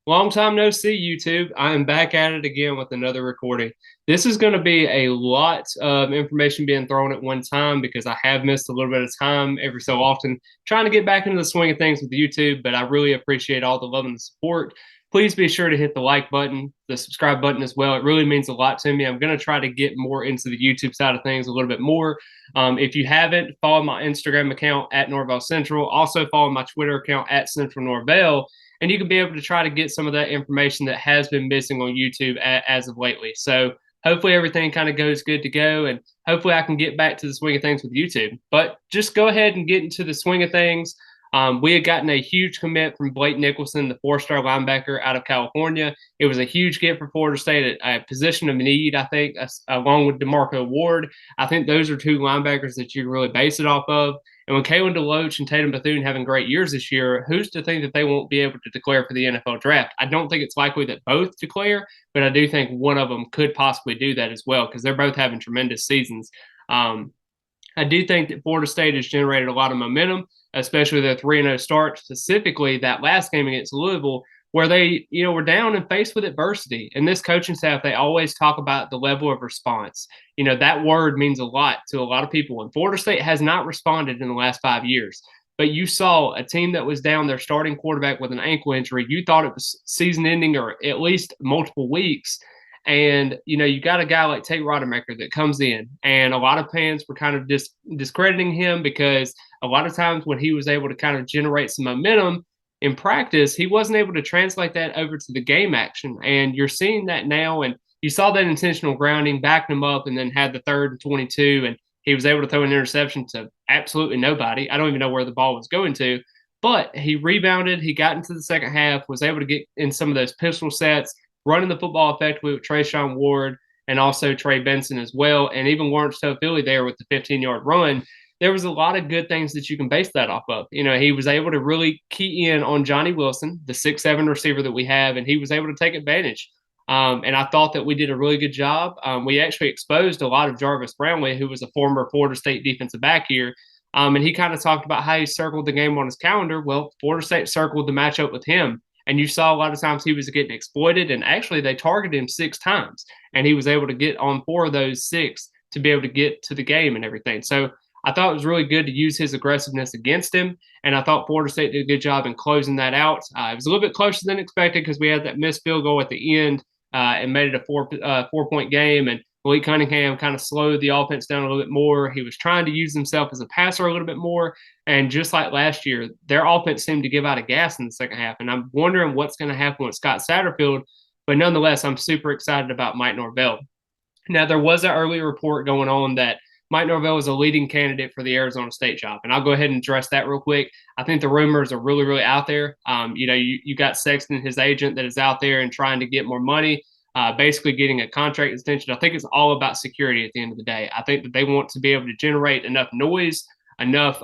Long time no see, YouTube. I am back at it again with another recording. This is going to be a lot of information being thrown at one time because I have missed a little bit of time every so often trying to get back into the swing of things with YouTube, but I really appreciate all the love and the support. Please be sure to hit the like button, the subscribe button as well. It really means a lot to me. I'm going to try to get more into the YouTube side of things a little bit more. If you haven't, follow my Instagram account at norvellcentral. Also follow my Twitter account at central norvell, and you can be able to try to get some of that information that has been missing on YouTube as of lately. So hopefully everything kind of goes good to go, and hopefully I can get back to the swing of things with YouTube. But just go ahead and get into the swing of things. We had gotten a huge commit from Blake Nicholson, the four-star linebacker out of California. It was a huge get for Florida State at a position of need, I think, along with DeMarco Ward. I think those are two linebackers that you can really base it off of. And when Kalen DeLoach and Tatum Bethune having great years this year, who's to think that they won't be able to declare for the NFL draft? I don't think it's likely that both declare, but I do think one of them could possibly do that as well because they're both having tremendous seasons. I do think that Florida State has generated a lot of momentum, especially their 3-0 start, specifically that last game against Louisville, where they, were down and faced with adversity. And this coaching staff, they always talk about the level of response. That word means a lot to a lot of people. And Florida State has not responded in the last 5 years. But you saw a team that was down their starting quarterback with an ankle injury. You thought it was season ending or at least multiple weeks. And, you got a guy like Tate Rodemaker that comes in, and a lot of fans were kind of discrediting him because a lot of times when he was able to kind of generate some momentum in practice, he wasn't able to translate that over to the game action. And you're seeing that now. And you saw that intentional grounding, backing him up, and then had the 3rd and 22. And he was able to throw an interception to absolutely nobody. I don't even know where the ball was going to. But he rebounded. He got into the second half, was able to get in some of those pistol sets, running the football effectively with Trayshawn Ward and also Trey Benson as well. And even Lawrence Toafili there with the 15-yard run. There was a lot of good things that you can base that off of. He was able to really key in on Johnny Wilson, the 6'7" receiver that we have, and he was able to take advantage. And I thought that we did a really good job. We actually exposed a lot of Jarvis Brownlee, who was a former Florida State defensive back here. And he kind of talked about how he circled the game on his calendar. Well, Florida State circled the matchup with him. And you saw a lot of times he was getting exploited. And actually, they targeted him 6 times. And he was able to get on 4 of those 6 to be able to get to the game and everything. So I thought it was really good to use his aggressiveness against him. And I thought Florida State did a good job in closing that out. It was a little bit closer than expected because we had that missed field goal at the end and made it a 4-point game. And Malik Cunningham kind of slowed the offense down a little bit more. He was trying to use himself as a passer a little bit more. And just like last year, their offense seemed to give out of gas in the second half. And I'm wondering what's going to happen with Scott Satterfield. But nonetheless, I'm super excited about Mike Norvell. Now, there was an early report going on that Mike Norvell is a leading candidate for the Arizona State job. And I'll go ahead and address that real quick. I think the rumors are really, really out there. You got Sexton, his agent, that is out there and trying to get more money. Basically getting a contract extension. I think it's all about security at the end of the day. I think that they want to be able to generate enough noise, enough,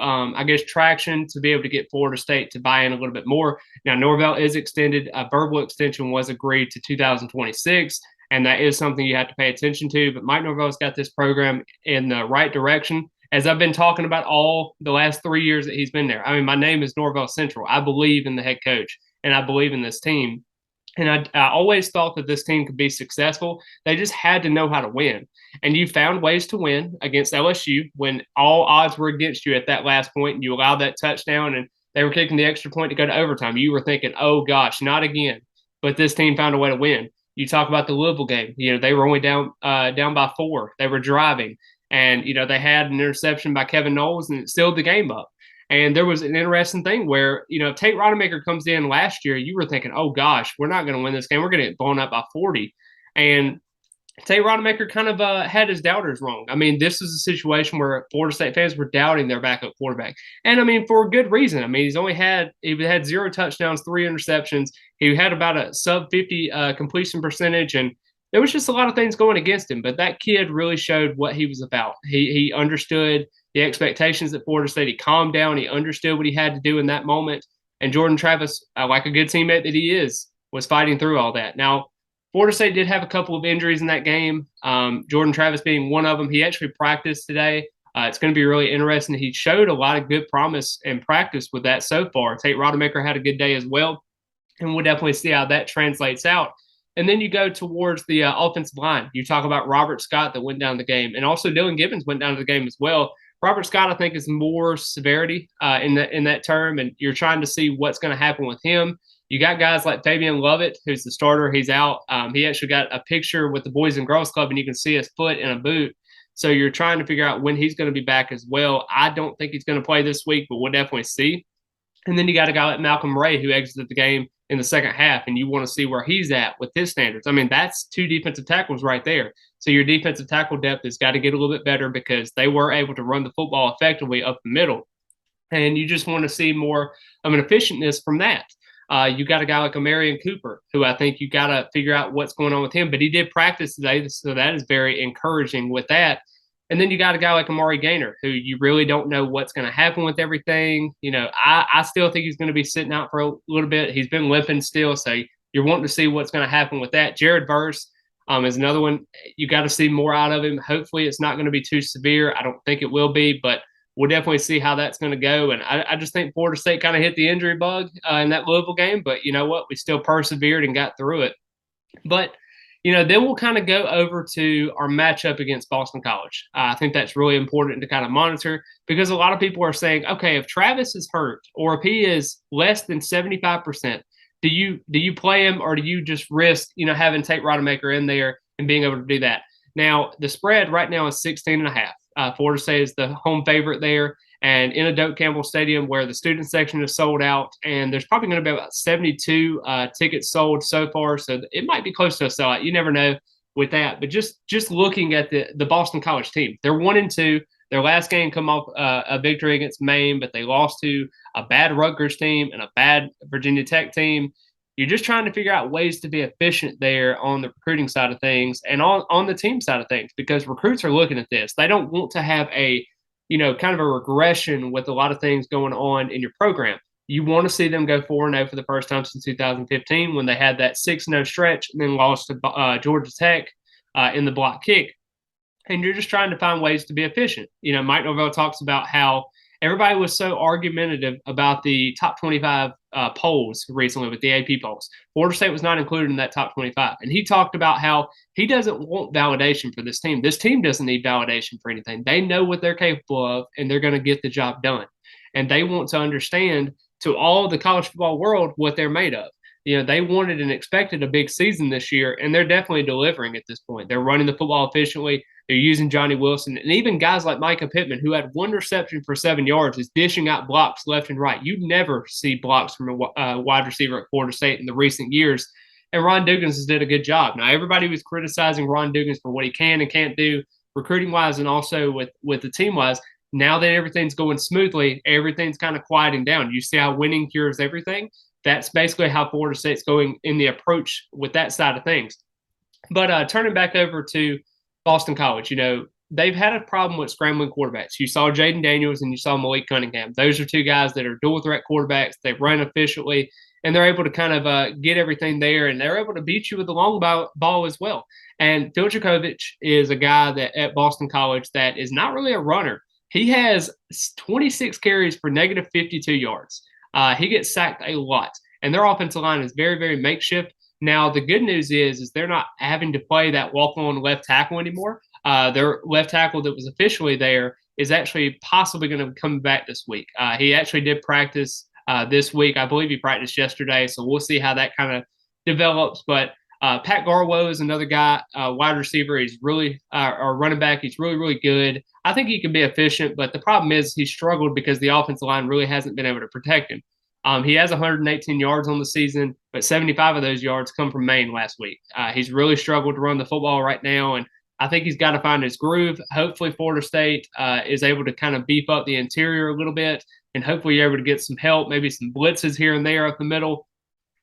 traction to be able to get Florida State to buy in a little bit more. Now, Norvell is extended. A verbal extension was agreed to 2026, and that is something you have to pay attention to. But Mike Norvell's got this program in the right direction, as I've been talking about all the last 3 years that he's been there. I mean, my name is Norvellcentral. I believe in the head coach, and I believe in this team. And I always thought that this team could be successful. They just had to know how to win. And you found ways to win against LSU when all odds were against you at that last point, and you allowed that touchdown, and they were kicking the extra point to go to overtime. You were thinking, oh, gosh, not again. But this team found a way to win. You talk about the Louisville game. They were only down by 4. They were driving. And, they had an interception by Kevin Knowles, and it sealed the game up. And there was an interesting thing where, if Tate Rodemaker comes in last year, you were thinking, oh, gosh, we're not going to win this game. We're going to get blown up by 40. And Tate Rodemaker kind of had his doubters wrong. I mean, this is a situation where Florida State fans were doubting their backup quarterback. And, I mean, for a good reason. I mean, he had 0 touchdowns, 3 interceptions. He had about a sub-50 completion percentage, and there was just a lot of things going against him. But that kid really showed what he was about. He understood the expectations at Florida State. He calmed down. He understood what he had to do in that moment. And Jordan Travis, like a good teammate that he is, was fighting through all that. Now, Florida State did have a couple of injuries in that game, Jordan Travis being one of them. He actually practiced today. It's going to be really interesting. He showed a lot of good promise in practice with that so far. Tate Rodemaker had a good day as well. and we'll definitely see how that translates out. And then you go towards the offensive line. You talk about Robert Scott that went down the game, and also Dylan Gibbons went down to the game as well. Robert Scott, I think, is more severity in that term, and you're trying to see what's going to happen with him. You got guys like Fabian Lovett, who's the starter. He's out. He actually got a picture with the Boys and Girls Club, and you can see his foot in a boot. So you're trying to figure out when he's going to be back as well. I don't think he's going to play this week, but we'll definitely see. And then you got a guy like Malcolm Ray who exited the game in the second half, and you want to see where he's at with his standards. I mean, that's two defensive tackles right there. So your defensive tackle depth has got to get a little bit better because they were able to run the football effectively up the middle. And you just want to see more of an efficientness from that. You got a guy like Amarian Cooper, who I think you got to figure out what's going on with him. But he did practice today, so that is very encouraging with that. And then you got a guy like Amari Gaynor, who you really don't know what's going to happen with everything. You know, I still think he's going to be sitting out for a little bit. He's been limping still, so you're wanting to see what's going to happen with that. Jared Verse is another one. You got to see more out of him. Hopefully it's not going to be too severe. I don't think it will be, but we'll definitely see how that's going to go. And I just think Florida State kind of hit the injury bug in that Louisville game. But you know what? We still persevered and got through it. But then we'll kind of go over to our matchup against Boston College. I think that's really important to kind of monitor because a lot of people are saying, okay, if Travis is hurt or if he is less than 75%, do you play him or do you just risk, having Tate Rodemaker in there and being able to do that? Now, the spread right now is 16.5. Florida State is the home favorite there. And in a Doak Campbell Stadium where the student section is sold out, and there's probably going to be about 72 tickets sold so far. So it might be close to a sellout. You never know with that. But just looking at the Boston College team, they're 1-2. Their last game come off a victory against Maine, but they lost to a bad Rutgers team and a bad Virginia Tech team. You're just trying to figure out ways to be efficient there on the recruiting side of things and on the team side of things because recruits are looking at this. They don't want to have a kind of a regression with a lot of things going on in your program. You want to see them go 4-0 for the first time since 2015 when they had that 6-0 stretch and then lost to Georgia Tech in the block kick. And you're just trying to find ways to be efficient. Mike Norvell talks about how everybody was so argumentative about the top 25 polls recently with the AP polls. Florida State was not included in that top 25. And he talked about how he doesn't want validation for this team. This team doesn't need validation for anything. They know what they're capable of, and they're going to get the job done. And they want to understand to all the college football world what they're made of. They wanted and expected a big season this year, and they're definitely delivering at this point. They're running the football efficiently. They're using Johnny Wilson. And even guys like Micah Pittman, who had one reception for 7 yards, is dishing out blocks left and right. You never see blocks from a wide receiver at Florida State in the recent years. And Ron Dugans has did a good job. Now, everybody was criticizing Ron Dugans for what he can and can't do recruiting-wise and also with the team-wise. Now that everything's going smoothly, everything's kind of quieting down. You see how winning cures everything? That's basically how Florida State's going in the approach with that side of things. But turning back over to Boston College, they've had a problem with scrambling quarterbacks. You saw Jaden Daniels and you saw Malik Cunningham. Those are two guys that are dual threat quarterbacks. They run efficiently, and they're able to kind of get everything there, and they're able to beat you with the long ball as well. And Phil Jakovich is a guy that at Boston College that is not really a runner. He has 26 carries for negative 52 yards. He gets sacked a lot, and their offensive line is very, very makeshift. Now, the good news is they're not having to play that walk-on left tackle anymore. Their left tackle that was officially there is actually possibly going to come back this week. He actually did practice this week. I believe he practiced yesterday, so we'll see how that kind of develops. But Pat Garwo is another guy, wide receiver. He's really or running back. He's really, really good. I think he can be efficient, but the problem is he struggled because the offensive line really hasn't been able to protect him. He has 118 yards on the season, but 75 of those yards come from Maine last week. He's really struggled to run the football right now, and I think he's got to find his groove. Hopefully Florida State is able to kind of beef up the interior a little bit, and hopefully you're able to get some help, maybe some blitzes here and there up the middle.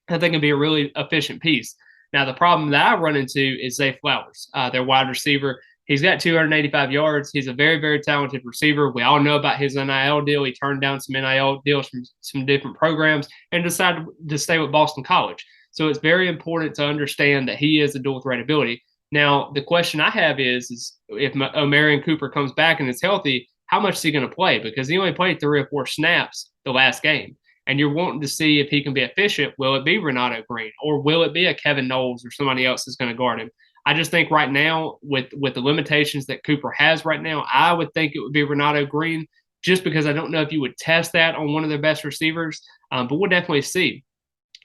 I think it'd be a really efficient piece. Now, the problem that I run into is Zay Flowers, their wide receiver. He's got 285 yards. He's a very, very talented receiver. We all know about his NIL deal. He turned down some NIL deals from some different programs and decided to stay with Boston College. So it's very important to understand that he is a dual threat ability. Now, the question I have is if Omarion Cooper comes back and is healthy, how much is he going to play? Because he only played 3 or 4 snaps the last game. and you're wanting to see if he can be efficient, will it be Renato Green or will it be a Kevin Knowles or somebody else that's going to guard him? I just think right now, with the limitations that Cooper has right now, I would think it would be Renato Green, just because I don't know if you would test that on one of their best receivers, but we'll definitely see.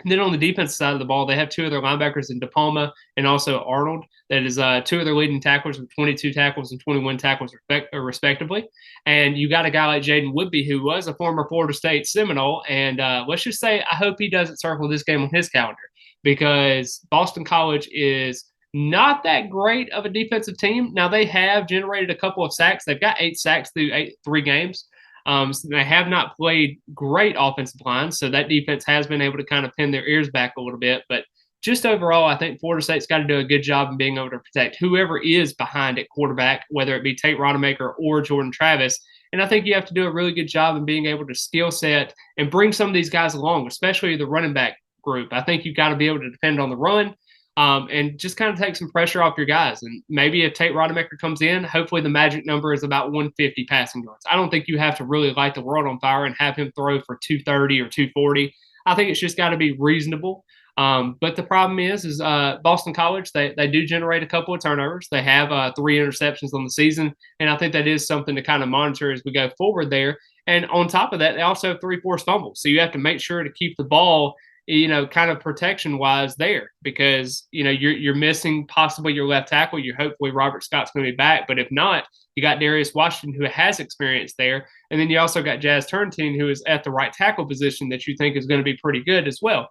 And then on the defensive side of the ball, they have two of their linebackers in DePalma and also Arnold. That is two of their leading tacklers with 22 tackles and 21 tackles respectively. And you got a guy like Jaden Woodby, who was a former Florida State Seminole. And let's just say I hope he doesn't circle this game on his calendar, because Boston College is not that great of a defensive team. Now, they have generated a couple of sacks. They've got 8 sacks through 3 games. So they have not played great offensive lines, so that defense has been able to kind of pin their ears back a little bit. But just overall, I think Florida State's got to do a good job in being able to protect whoever is behind at quarterback, whether it be Tate Rodemaker or Jordan Travis. And I think you have to do a really good job in being able to skill set and bring some of these guys along, especially the running back group. I think you've got to be able to depend on the run. And just kind of take some pressure off your guys. And maybe if Tate Rodemaker comes in, hopefully the magic number is about 150 passing yards. I don't think you have to really light the world on fire and have him throw for 230 or 240. I think it's just got to be reasonable. But the problem is Boston College, they do generate a couple of turnovers. They have 3 interceptions on the season, and I think that is something to kind of monitor as we go forward there. And on top of that, they also have 3 forced fumbles. So you have to make sure to keep the ball, kind of protection wise there, because, you're missing possibly your left tackle. You're hopefully Robert Scott's going to be back. But if not, you got Darius Washington, who has experience there. And then you also got Jazz Turntine, who is at the right tackle position that you think is going to be pretty good as well.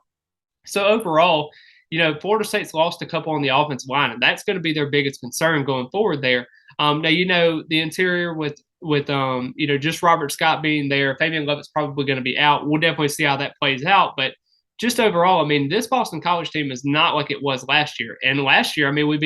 So overall, Florida State's lost a couple on the offensive line, and that's going to be their biggest concern going forward there. Now, the interior with just Robert Scott being there, Fabian Lovett's probably going to be out. We'll definitely see how that plays out. But just overall, this Boston College team is not like it was last year. And last year, we were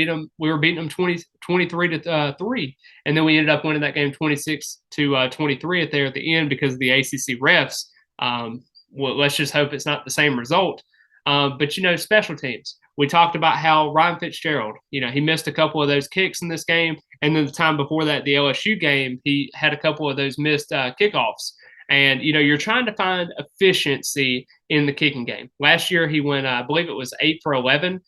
beating them 23 to 3. And then we ended up winning that game 26 to 23 at the end because of the ACC refs. Well, let's just hope it's not the same result. But special teams. We talked about how Ryan Fitzgerald, he missed a couple of those kicks in this game. And then the time before that, the LSU game, he had a couple of those missed kickoffs. And, you're trying to find efficiency in the kicking game. Last year, he went, I believe it was 8 for 11.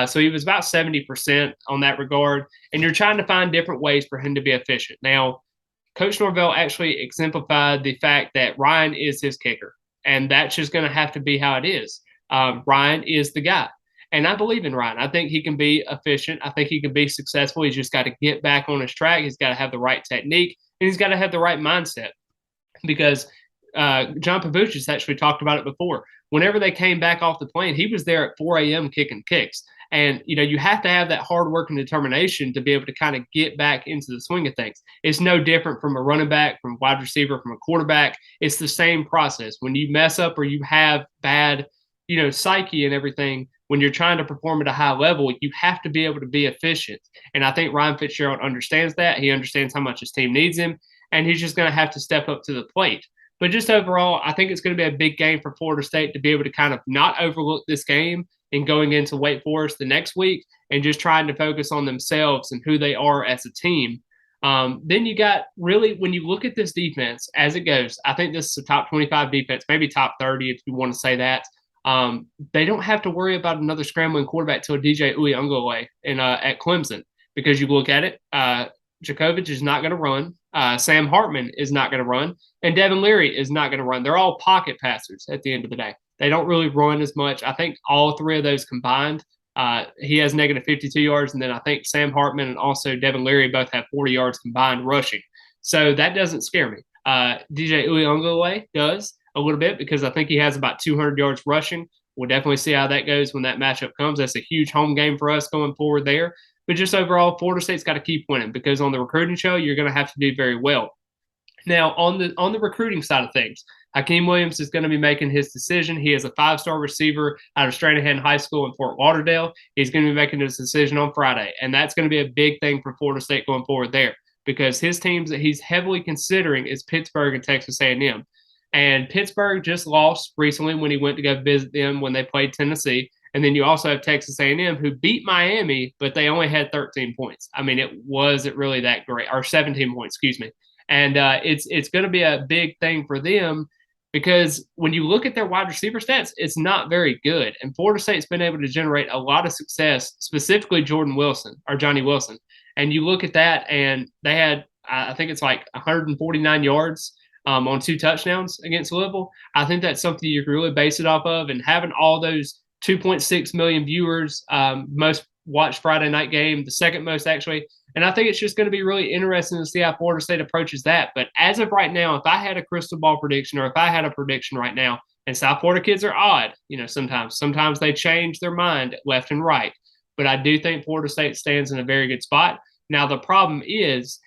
So he was about 70% on that regard. And you're trying to find different ways for him to be efficient. Now, Coach Norvell actually exemplified the fact that Ryan is his kicker. And that's just going to have to be how it is. Ryan is the guy. And I believe in Ryan. I think he can be efficient. I think he can be successful. He's just got to get back on his track. He's got to have the right technique. And he's got to have the right mindset. Because John Pavuchis actually talked about it before. Whenever they came back off the plane, he was there at 4 a.m. kicking kicks. And, you have to have that hard work and determination to be able to kind of get back into the swing of things. It's no different from a running back, from a wide receiver, from a quarterback. It's the same process. When you mess up or you have bad, psyche and everything, when you're trying to perform at a high level, you have to be able to be efficient. And I think Ryan Fitzgerald understands that. He understands how much his team needs him. And he's just going to have to step up to the plate. But just overall, I think it's going to be a big game for Florida State to be able to kind of not overlook this game and going into Wake Forest the next week and just trying to focus on themselves and who they are as a team. Then you got really, when you look at this defense as it goes, I think this is a top 25 defense, maybe top 30 if you want to say that. They don't have to worry about another scrambling quarterback till DJ Uiagalelei at Clemson, because you look at it, Djokovic is not going to run. Sam Hartman is not going to run. And Devin Leary is not going to run. They're all pocket passers at the end of the day. They don't really run as much. I think all 3 of those combined, he has negative 52 yards. And then I think Sam Hartman and also Devin Leary both have 40 yards combined rushing. So that doesn't scare me. DJ Uiagalelei does a little bit, because I think he has about 200 yards rushing. We'll definitely see how that goes when that matchup comes. That's a huge home game for us going forward there. But just overall, Florida State's got to keep winning, because on the recruiting show, you're going to have to do very well. Now, on the recruiting side of things, Hakeem Williams is going to be making his decision. He is a 5-star receiver out of Stranahan High School in Fort Lauderdale. He's going to be making his decision on Friday, and that's going to be a big thing for Florida State going forward there, because his teams that he's heavily considering is Pittsburgh and Texas A&M. And Pittsburgh just lost recently when he went to go visit them when they played Tennessee. And then you also have Texas A&M, who beat Miami, but they only had 13 points. It wasn't really that great, or 17 points, excuse me. And it's going to be a big thing for them because when you look at their wide receiver stats, it's not very good. And Florida State's been able to generate a lot of success, specifically Jordan Wilson or Johnny Wilson. And you look at that, and they had, I think it's like 149 yards on 2 touchdowns against Louisville. I think that's something you can really base it off of. And having all those 2.6 million viewers, most watched Friday night game, the second most actually. And I think it's just going to be really interesting to see how Florida State approaches that. But as of right now, if I had a crystal ball prediction, or if I had a prediction right now, and South Florida kids are odd, sometimes they change their mind left and right. But I do think Florida State stands in a very good spot. Now, the problem is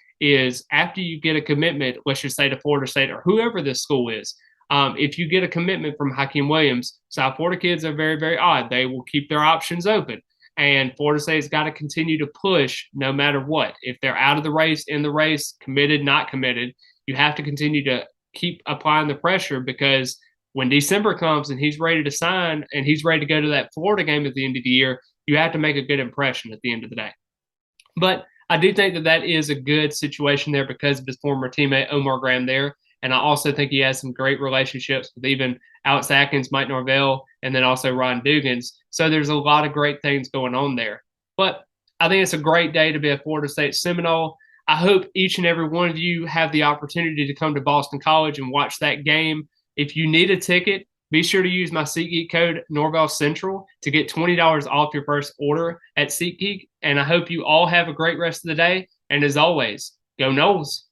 after you get a commitment, let's just say to Florida State or whoever this school is, if you get a commitment from Hakeem Williams, South Florida kids are very, very odd. They will keep their options open. And Florida State's got to continue to push no matter what. If they're out of the race, in the race, committed, not committed, you have to continue to keep applying the pressure, because when December comes and he's ready to sign and he's ready to go to that Florida game at the end of the year, you have to make a good impression at the end of the day. But I do think that is a good situation there because of his former teammate Omar Graham there. And I also think he has some great relationships with even Alex Atkins, Mike Norvell, and then also Ron Dugans. So there's a lot of great things going on there. But I think it's a great day to be a Florida State Seminole. I hope each and every one of you have the opportunity to come to Boston College and watch that game. If you need a ticket, be sure to use my SeatGeek code NorvellCentral to get $20 off your first order at SeatGeek. And I hope you all have a great rest of the day. And as always, go Noles.